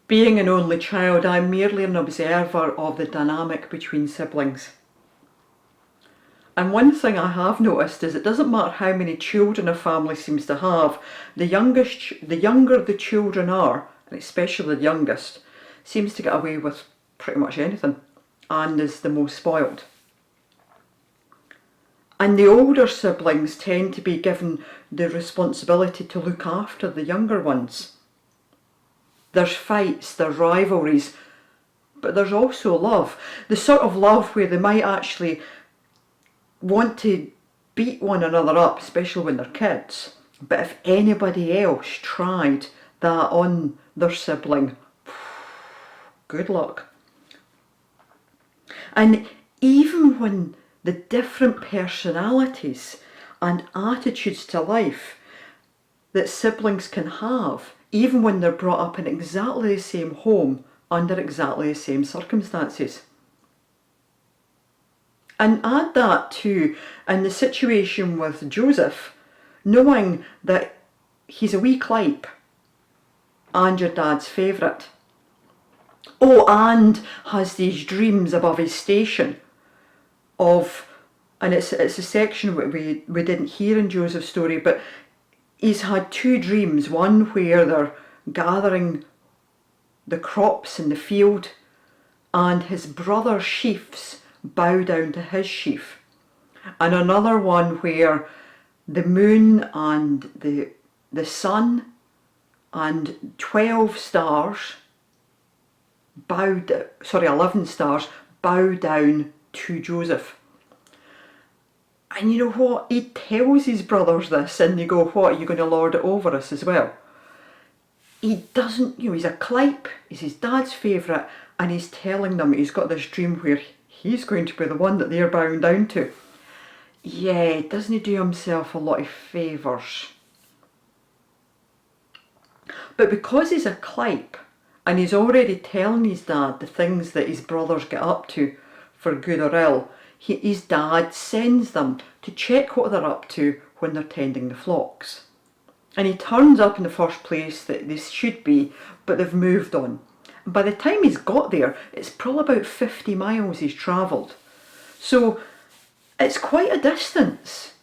Being an only child, I'm merely an observer of the dynamic between siblings. And one thing I have noticed is it doesn't matter how many children a family seems to have, the younger the children are, and especially the youngest, seems to get away with pretty much anything and is the most spoiled. And the older siblings tend to be given the responsibility to look after the younger ones. There's fights, there's rivalries, but there's also love. The sort of love where they might actually want to beat one another up, especially when they're kids. But if anybody else tried that on their sibling, good luck. And even when the different personalities and attitudes to life that siblings can have, even when they're brought up in exactly the same home, under exactly the same circumstances. And add that to, in the situation with Joseph, knowing that he's a wee clipe and your dad's favourite. Oh, and has these dreams above his station of, and it's a section we didn't hear in Joseph's story, but he's had two dreams, one where they're gathering the crops in the field and his brother's sheaves bow down to his sheaf, and another one where the moon and the sun and 12 stars 11 stars bow down to Joseph. And you know what? He tells his brothers this and they go, what, are you going to lord it over us as well? He doesn't, he's a clipe, he's his dad's favourite, and he's telling them he's got this dream where he's going to be the one that they're bowing down to. Yeah, doesn't he do himself a lot of favours? But because he's a clipe, and he's already telling his dad the things that his brothers get up to, for good or ill, his dad sends them to check what they're up to when they're tending the flocks. And he turns up in the first place that they should be, but they've moved on. And by the time he's got there, it's probably about 50 miles he's travelled. So it's quite a distance.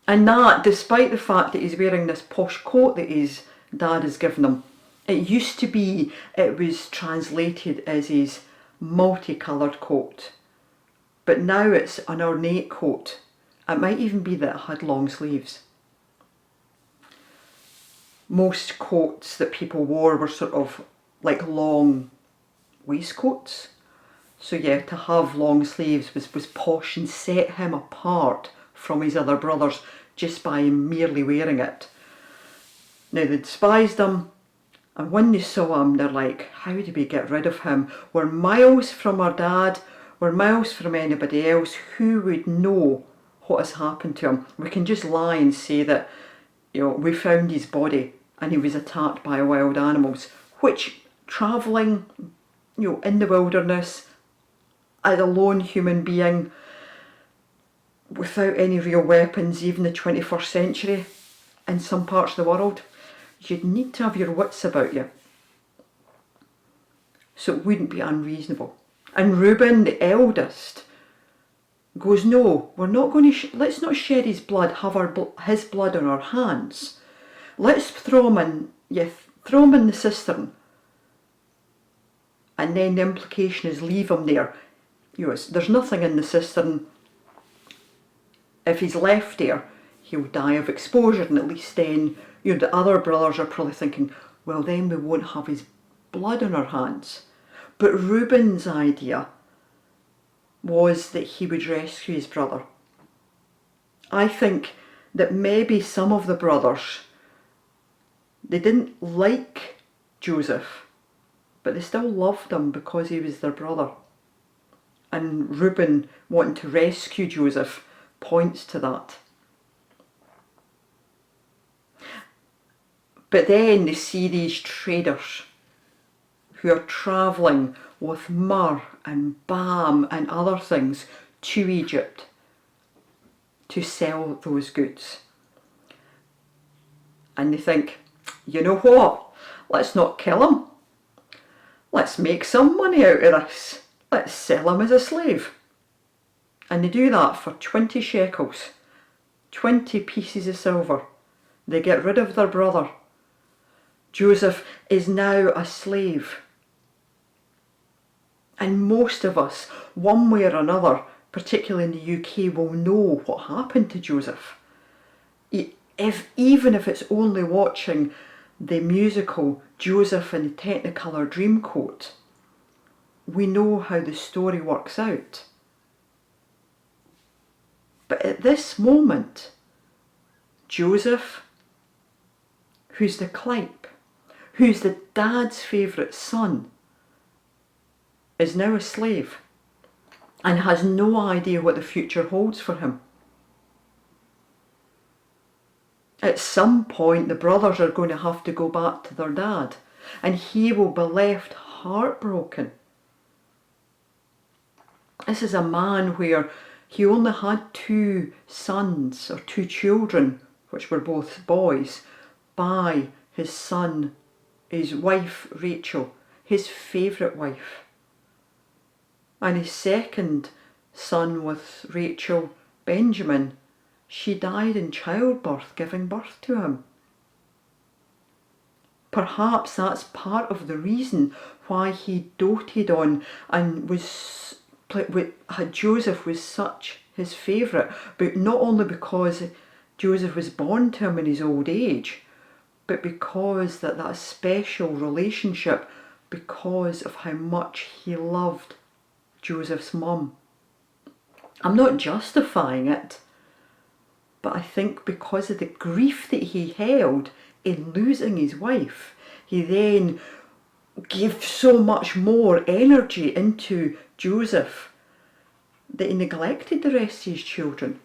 And that, despite the fact that he's wearing this posh coat that his dad has given him. It used to be, it was translated as his multicoloured coat. But now it's an ornate coat. It might even be that it had long sleeves. Most coats that people wore were sort of like long waistcoats. So yeah, to have long sleeves was posh and set him apart from his other brothers just by merely wearing it. Now they despised him, and when they saw him, they're like, how do we get rid of him? We're miles from our dad, we're miles from anybody else. Who would know what has happened to him? We can just lie and say that, we found his body and he was attacked by wild animals, which travelling, in the wilderness, as a lone human being, without any real weapons, even the 21st century, in some parts of the world, you'd need to have your wits about you. So it wouldn't be unreasonable. And Reuben, the eldest, goes, no, we're not going to, let's not shed his blood, have his blood on our hands. Let's throw him in the cistern. And then the implication is leave him there. There's nothing in the cistern. If he's left there, he'll die of exposure, and at least then, the other brothers are probably thinking, well, then we won't have his blood on our hands. But Reuben's idea was that he would rescue his brother. I think that maybe some of the brothers, they didn't like Joseph, but they still loved him because he was their brother. And Reuben wanting to rescue Joseph points to that. But then they see these traders who are travelling with myrrh and balm and other things to Egypt to sell those goods. And they think, you know what? Let's not kill him. Let's make some money out of this. Let's sell him as a slave. And they do that for 20 shekels, 20 pieces of silver. They get rid of their brother. Joseph is now a slave. And most of us, one way or another, particularly in the UK, will know what happened to Joseph. Even if it's only watching the musical Joseph in the Technicolor Dreamcoat, we know how the story works out. But at this moment, Joseph, who's the clipe, who's the dad's favourite son, is now a slave and has no idea what the future holds for him. At some point, the brothers are going to have to go back to their dad, and he will be left heartbroken. This is a man where he only had 2 sons, or 2 children, which were both boys, by his wife Rachel, his favourite wife. And his second son with Rachel, Benjamin, she died in childbirth, giving birth to him. Perhaps that's part of the reason why he doted on and Joseph was such his favourite, but not only because Joseph was born to him in his old age, but because that special relationship, because of how much he loved Joseph's mum. I'm not justifying it, but I think because of the grief that he held in losing his wife, he then gave so much more energy into Joseph that he neglected the rest of his children,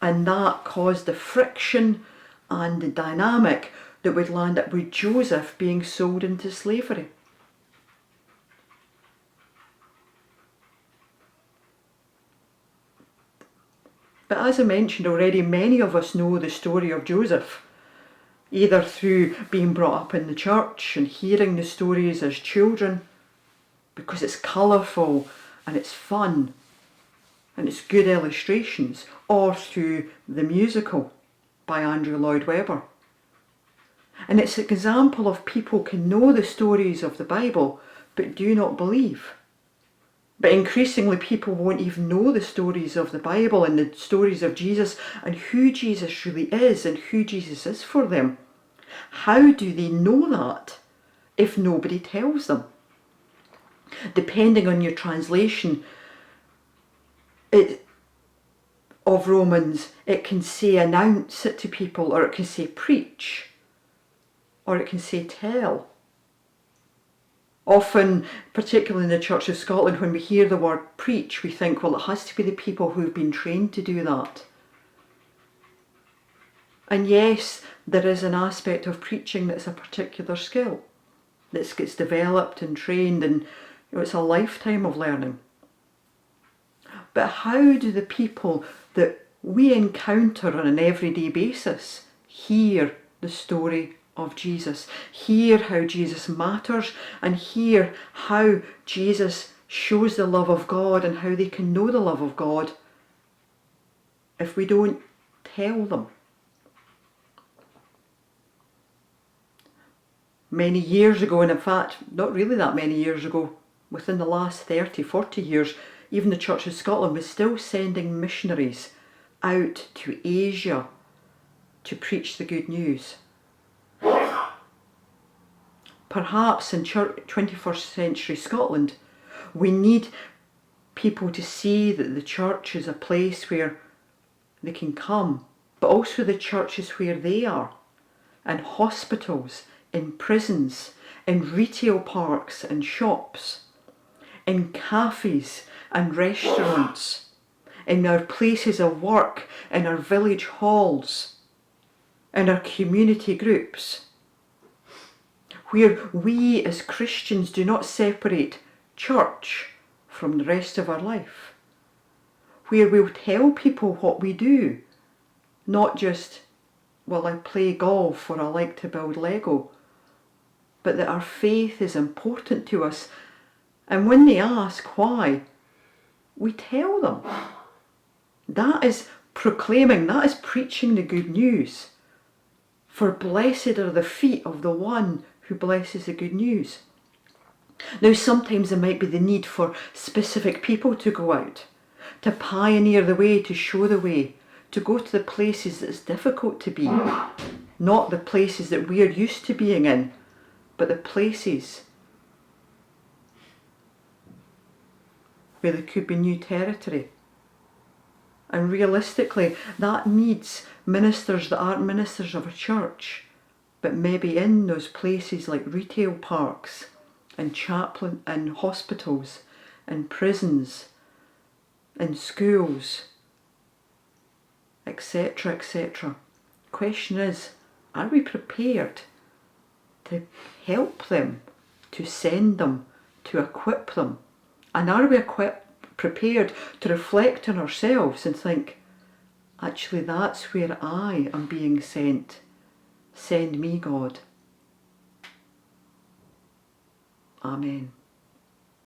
and that caused the friction and the dynamic that would land up with Joseph being sold into slavery. But as I mentioned already, many of us know the story of Joseph, either through being brought up in the church and hearing the stories as children, because it's colourful and it's fun and it's good illustrations, or through the musical by Andrew Lloyd Webber. And it's an example of people can know the stories of the Bible but do not believe. But increasingly people won't even know the stories of the Bible and the stories of Jesus and who Jesus really is and who Jesus is for them. How do they know that if nobody tells them? Depending on your translation of Romans, it can say announce it to people, or it can say preach, or it can say tell. Often, particularly in the Church of Scotland, when we hear the word preach, we think, well, it has to be the people who've been trained to do that. And yes, there is an aspect of preaching that's a particular skill that gets developed and trained, and it's a lifetime of learning. But how do the people that we encounter on an everyday basis hear the story of Jesus, hear how Jesus matters, and hear how Jesus shows the love of God and how they can know the love of God if we don't tell them? Many years ago, and in fact not really that many years ago, within the last 30, 40 years, even the Church of Scotland was still sending missionaries out to Asia to preach the good news. Perhaps in 21st century Scotland, we need people to see that the church is a place where they can come, but also the church is where they are, in hospitals, in prisons, in retail parks and shops, in cafes and restaurants, in our places of work, in our village halls, in our community groups, where we as Christians do not separate church from the rest of our life, where we'll tell people what we do, not just, well, I play golf or I like to build Lego, but that our faith is important to us. And when they ask why, we tell them. That is proclaiming, that is preaching the good news. For blessed are the feet of the one who blesses the good news. Now sometimes there might be the need for specific people to go out, to pioneer the way, to show the way, to go to the places that it's difficult to be. Not the places that we're used to being in, but the places where there could be new territory. And realistically, that needs ministers that aren't ministers of a church, but maybe in those places like retail parks and chaplain and hospitals and prisons and schools, etc., etc. Question is, are we prepared to help them, to send them, to equip them? And are we prepared to reflect on ourselves and think, actually that's where I am being sent. Send me, God. Amen.